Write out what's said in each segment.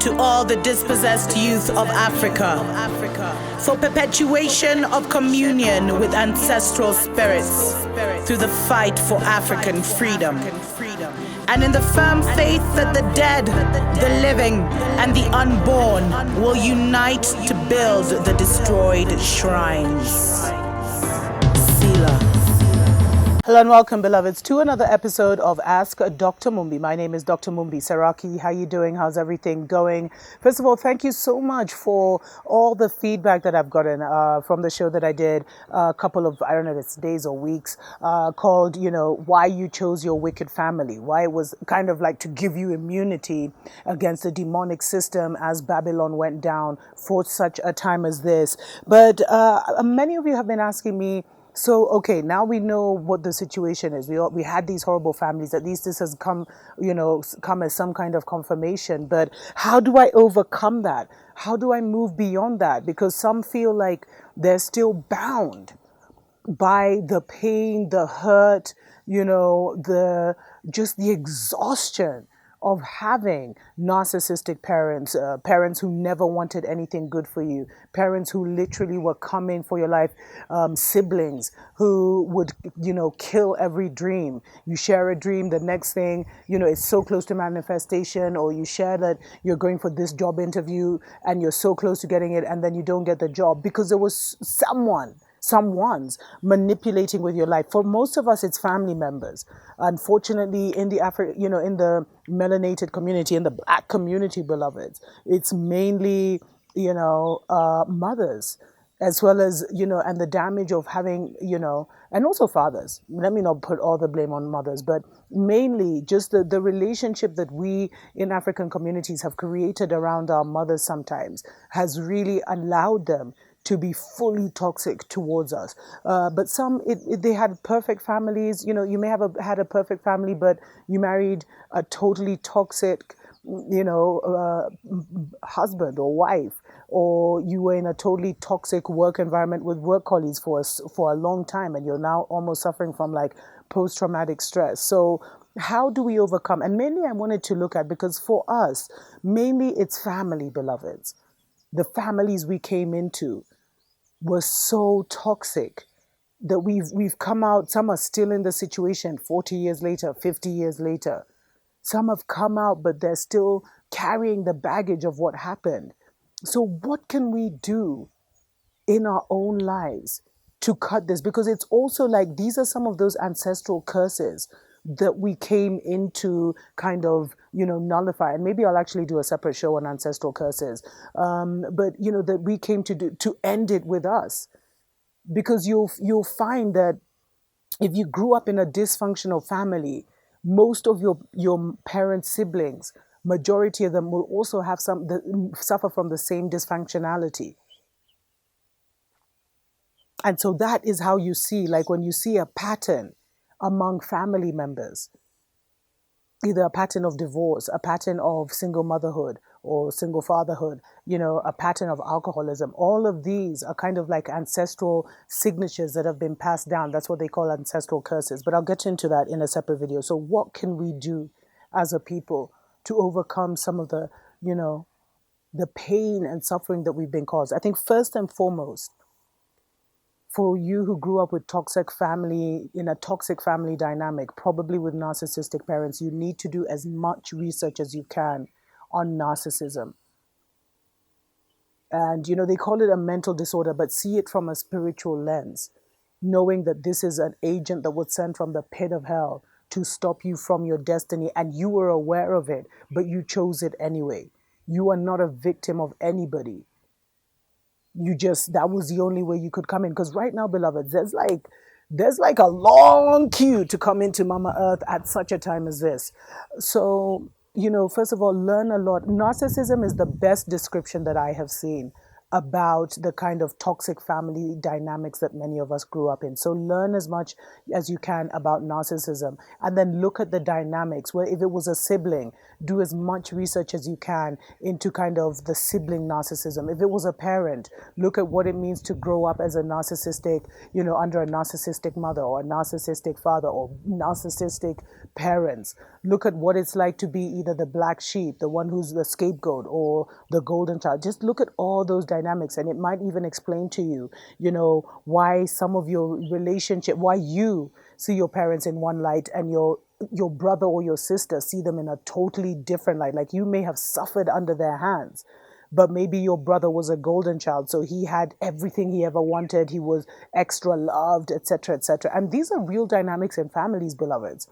to all the dispossessed youth of Africa, for perpetuation of communion with ancestral spirits through the fight for African freedom, and in the firm faith that the dead, the living, and the unborn will unite to build the destroyed shrines. Selah. Hello and welcome, beloveds, to another episode of Ask Dr. Mumbi. My name is Dr. Mumbi Saraki. How you doing? How's everything going? First of all, thank you so much for all the feedback that I've gotten from the show that I did a couple of, I don't know if it's days or weeks, called, why you chose your wicked family. Why it was kind of like to give you immunity against the demonic system as Babylon went down for such a time as this. But many of you have been asking me, so, okay, now we know what the situation is. We had these horrible families. At least this has come as some kind of confirmation. But how do I overcome that? How do I move beyond that? Because some feel like they're still bound by the pain, the hurt, the exhaustion of having narcissistic parents, parents who never wanted anything good for you, parents who literally were coming for your life, siblings who would, kill every dream. You share a dream, the next thing, it's so close to manifestation, or you share that you're going for this job interview and you're so close to getting it and then you don't get the job because there was someone's manipulating with your life. For most of us, it's family members. Unfortunately, in the in the melanated community, in the black community, beloveds, it's mainly, mothers, as well as, and the damage of having, and also fathers. Let me not put all the blame on mothers, but mainly just the relationship that we in African communities have created around our mothers sometimes has really allowed them to be fully toxic towards us. But some, they had perfect families. You may have had a perfect family, but you married a totally toxic, husband or wife, or you were in a totally toxic work environment with work colleagues for a long time, and you're now almost suffering from like post-traumatic stress. So how do we overcome? And mainly I wanted to look at, because for us, mainly it's family, beloveds. The families we came into were so toxic that we've come out. Some are still in the situation 40 years later, 50 years later. Some have come out, but they're still carrying the baggage of what happened. So what can we do in our own lives to cut this? Because it's also like these are some of those ancestral curses that we came into kind of, nullify. And maybe I'll actually do a separate show on ancestral curses. But, that we came to do to end it with us. Because you'll find that if you grew up in a dysfunctional family, most of your parents' siblings, majority of them will also have suffer from the same dysfunctionality. And so that is how you see, like when you see a pattern among family members, either a pattern of divorce, a pattern of single motherhood or single fatherhood, a pattern of alcoholism. All of these are kind of like ancestral signatures that have been passed down. That's what they call ancestral curses. But I'll get into that in a separate video. So what can we do as a people to overcome some of the, the pain and suffering that we've been caused? I think first and foremost, for you who grew up with in a toxic family dynamic, probably with narcissistic parents, you need to do as much research as you can on narcissism. And, they call it a mental disorder, but see it from a spiritual lens, knowing that this is an agent that was sent from the pit of hell to stop you from your destiny. And you were aware of it, but you chose it anyway. You are not a victim of anybody. That was the only way you could come in. Because right now, beloveds, there's like a long queue to come into Mama Earth at such a time as this. So, first of all, learn a lot. Narcissism is the best description that I have seen about the kind of toxic family dynamics that many of us grew up in. So learn as much as you can about narcissism, and then look at the dynamics where if it was a sibling, do as much research as you can into kind of the sibling narcissism. If it was a parent, look at what it means to grow up as a narcissistic, under a narcissistic mother or a narcissistic father or narcissistic parents. Look at what it's like to be either the black sheep, the one who's the scapegoat, or the golden child. Just look at all those dynamics, and it might even explain to you, why some of your relationship, why you see your parents in one light and your brother or your sister see them in a totally different light. Like, you may have suffered under their hands, but maybe your brother was a golden child, so he had everything he ever wanted. He was extra loved, etc., etc. And these are real dynamics in families, beloveds.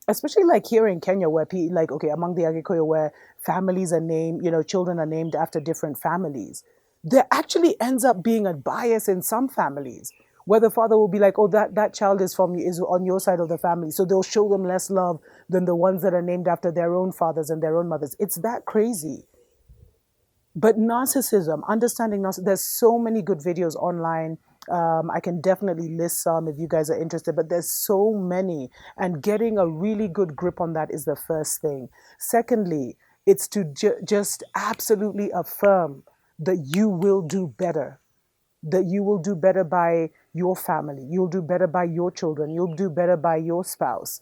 Especially like here in Kenya, where among the Agikuyu, where families are named, children are named after different families. There actually ends up being a bias in some families, where the father will be like, oh, that child is on your side of the family, so they'll show them less love than the ones that are named after their own fathers and their own mothers. It's that crazy. But narcissism, understanding narcissism, there's so many good videos online. I can definitely list some if you guys are interested, but there's so many. And getting a really good grip on that is the first thing. Secondly, it's to just absolutely affirm that you will do better, that you will do better by your family, you'll do better by your children, you'll do better by your spouse.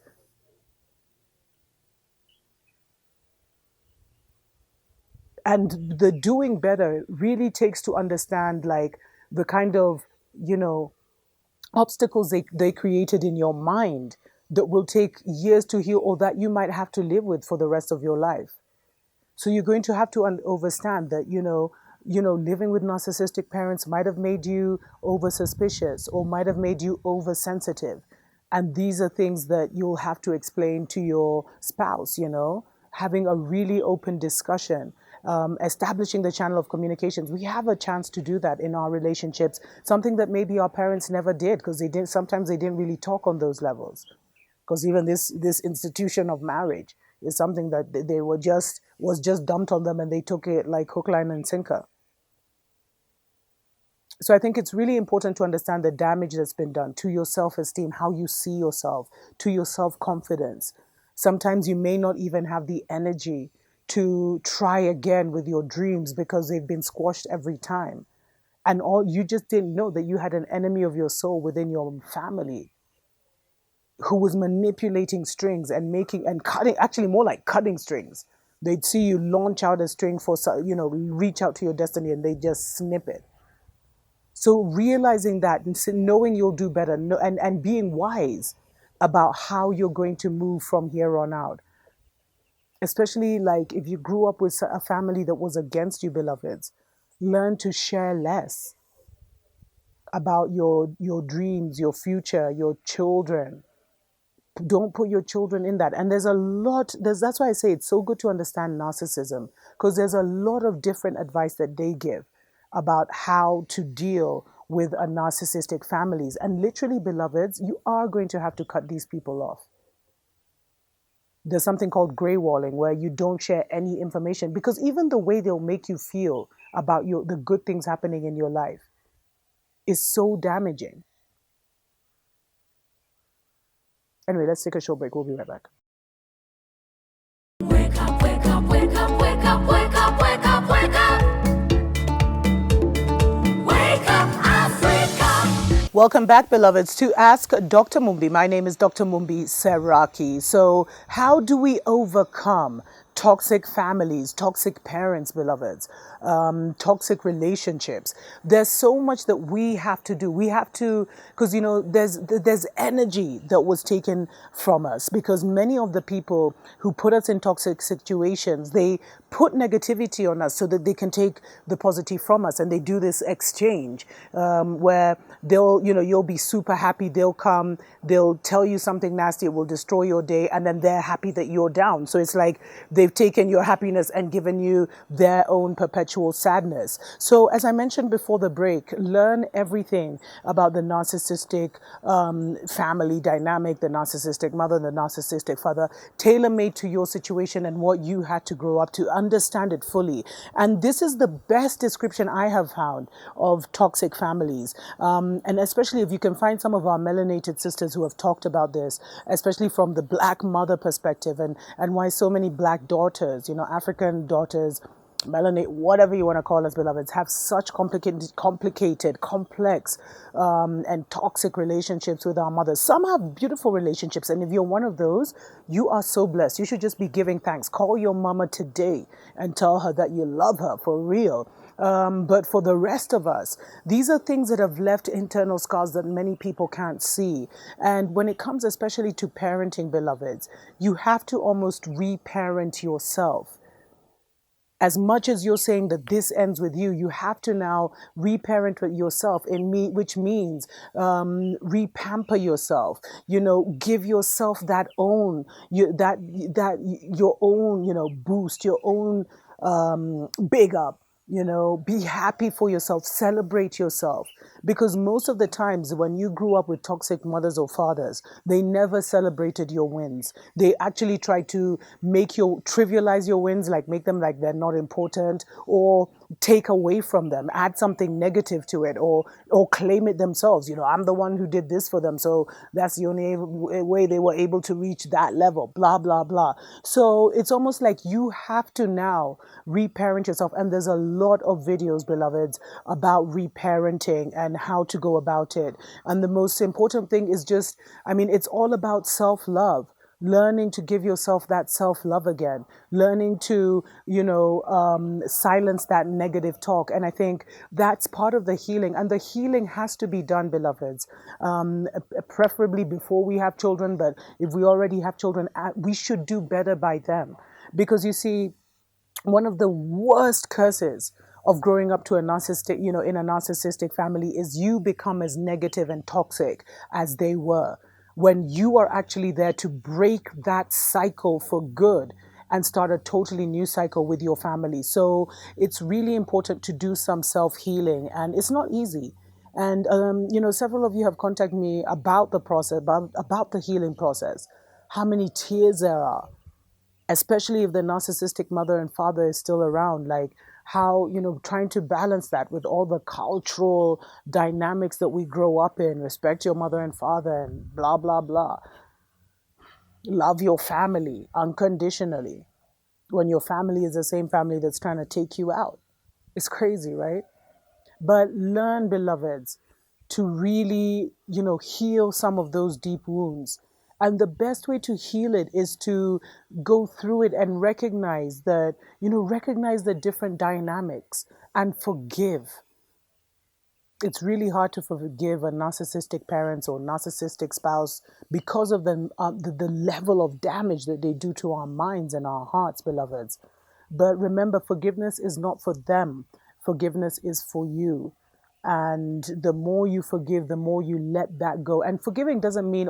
And the doing better really takes to understand, like, the kind of, obstacles they created in your mind that will take years to heal, or that you might have to live with for the rest of your life. So you're going to have to understand that, living with narcissistic parents might have made you over suspicious or might have made you oversensitive. And these are things that you'll have to explain to your spouse, having a really open discussion, establishing the channel of communications. We have a chance to do that in our relationships, something that maybe our parents never did, because sometimes they didn't really talk on those levels. Because even this institution of marriage is something that was just dumped on them, and they took it like hook, line, and sinker. So I think it's really important to understand the damage that's been done to your self-esteem, how you see yourself, to your self-confidence. Sometimes you may not even have the energy to try again with your dreams because they've been squashed every time. And you just didn't know that you had an enemy of your soul within your family who was manipulating strings and cutting, actually more like cutting strings. They'd see you launch out a string for, reach out to your destiny, and they just snip it. So realizing that and knowing you'll do better, and being wise about how you're going to move from here on out. Especially like if you grew up with a family that was against you, beloveds, learn to share less about your dreams, your future, your children. Don't put your children in that. And that's why I say it's so good to understand narcissism, because there's a lot of different advice that they give about how to deal with a narcissistic families. And literally, beloveds, you are going to have to cut these people off. There's something called gray walling, where you don't share any information, because even the way they'll make you feel about the good things happening in your life is so damaging. Anyway, let's take a short break. We'll be right back. Wake up, wake up, wake up, wake up, wake up, wake up, wake up. Wake up, Africa. Welcome back, beloveds, to Ask Dr. Mumbi. My name is Dr. Mumbi Seraki. So how do we overcome toxic families, toxic parents, beloveds, toxic relationships? There's so much that we have to do. We have to, because, there's energy that was taken from us, because many of the people who put us in toxic situations, they put negativity on us so that they can take the positive from us. And they do this exchange where you'll be super happy. They'll come, they'll tell you something nasty, it will destroy your day. And then they're happy that you're down. So it's like they've taken your happiness and given you their own perpetual sadness. So as I mentioned before the break, learn everything about the narcissistic family dynamic, the narcissistic mother, the narcissistic father, tailor-made to your situation and what you had to grow up to understand it fully. And this is the best description I have found of toxic families. And especially if you can find some of our melanated sisters who have talked about this, especially from the black mother perspective, and why so many black daughters, African daughters, melanate, whatever you want to call us, beloveds, have such complicated, complex, and toxic relationships with our mothers. Some have beautiful relationships, and if you're one of those, you are so blessed. You should just be giving thanks. Call your mama today and tell her that you love her for real. But for the rest of us, these are things that have left internal scars that many people can't see. And when it comes especially to parenting, beloveds, you have to almost reparent yourself. As much as you're saying that this ends with you, you have to now reparent with yourself, which means repamper yourself. Give yourself that your own boost, your own big up. Be happy for yourself, celebrate yourself. Because most of the times when you grew up with toxic mothers or fathers, they never celebrated your wins. They actually tried to trivialize your wins, like make them like they're not important, or take away from them, add something negative to it, or claim it themselves. I'm the one who did this for them, so that's the only way they were able to reach that level, blah, blah, blah. So it's almost like you have to now reparent yourself. And there's a lot of videos, beloveds, about reparenting and how to go about it. And the most important thing is it's all about self-love. Learning to give yourself that self-love again, learning to, silence that negative talk. And I think that's part of the healing. And the healing has to be done, beloveds, preferably before we have children. But if we already have children, we should do better by them. Because you see, one of the worst curses of growing up to a narcissistic, in a narcissistic family is you become as negative and toxic as they were, when you are actually there to break that cycle for good and start a totally new cycle with your family. So it's really important to do some self-healing, and it's not easy. And, several of you have contacted me about the process, about the healing process, how many tears there are, especially if the narcissistic mother and father is still around, like how, trying to balance that with all the cultural dynamics that we grow up in. Respect your mother and father and blah, blah, blah. Love your family unconditionally when your family is the same family that's trying to take you out. It's crazy, right? But learn, beloveds, to really, heal some of those deep wounds. And the best way to heal it is to go through it and recognize recognize the different dynamics and forgive. It's really hard to forgive a narcissistic parent or narcissistic spouse because of the level of damage that they do to our minds and our hearts, beloveds. But remember, forgiveness is not for them. Forgiveness is for you. And the more you forgive, the more you let that go. And forgiving doesn't mean,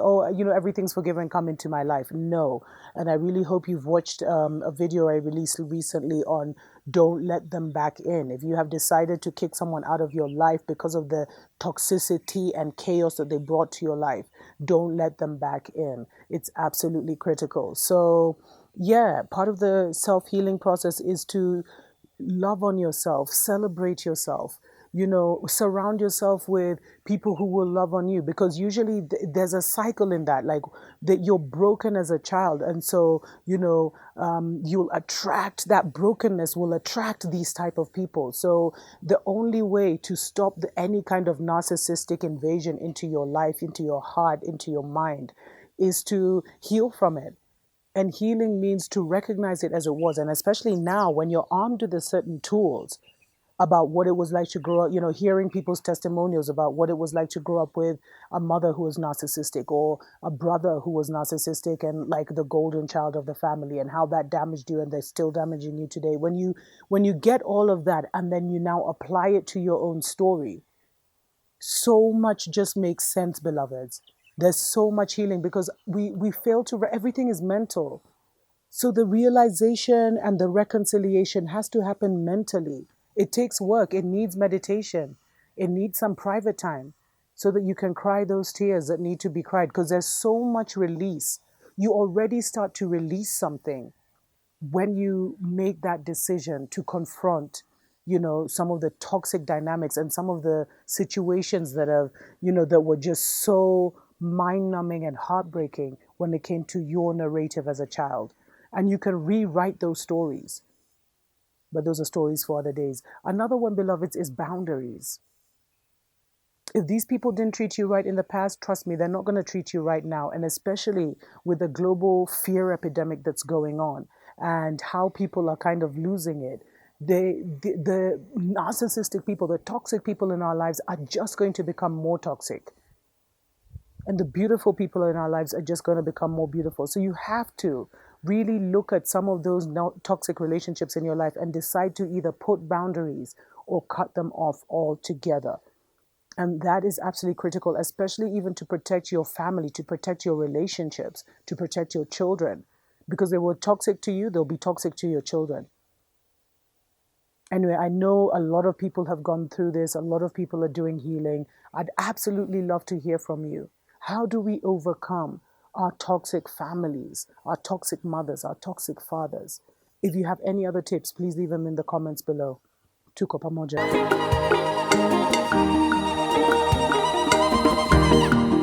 everything's forgiven, come into my life. No. And I really hope you've watched a video I released recently on don't let them back in. If you have decided to kick someone out of your life because of the toxicity and chaos that they brought to your life, don't let them back in. It's absolutely critical. So, yeah, part of the self-healing process is to love on yourself, celebrate yourself, surround yourself with people who will love on you, because usually there's a cycle in that, like that you're broken as a child. And so, you'll attract that brokenness will attract these type of people. So the only way to stop any kind of narcissistic invasion into your life, into your heart, into your mind, is to heal from it. And healing means to recognize it as it was. And especially now when you're armed with a certain tools about what it was like to grow up, hearing people's testimonials about what it was like to grow up with a mother who was narcissistic, or a brother who was narcissistic and like the golden child of the family, and how that damaged you and they're still damaging you today. When you get all of that and then you now apply it to your own story, so much just makes sense, beloveds. There's so much healing because we fail to, everything is mental. So the realization and the reconciliation has to happen mentally. It takes work. It needs meditation. It needs some private time so that you can cry those tears that need to be cried, because there's so much release. You already start to release something when you make that decision to confront, some of the toxic dynamics and some of the situations that have, that were just so mind numbing and heartbreaking when it came to your narrative as a child. And you can rewrite those stories, but those are stories for other days. Another one, beloveds, is boundaries. If these people didn't treat you right in the past, trust me, they're not going to treat you right now. And especially with the global fear epidemic that's going on and how people are kind of losing it. The narcissistic people, the toxic people in our lives are just going to become more toxic. And the beautiful people in our lives are just going to become more beautiful. So you have to really look at some of those toxic relationships in your life and decide to either put boundaries or cut them off altogether. And that is absolutely critical, especially even to protect your family, to protect your relationships, to protect your children. Because they were toxic to you, they'll be toxic to your children. Anyway, I know a lot of people have gone through this. A lot of people are doing healing. I'd absolutely love to hear from you. How do we overcome our toxic families, our toxic mothers, our toxic fathers? If you have any other tips, please leave them in the comments below. Tuko pamoja.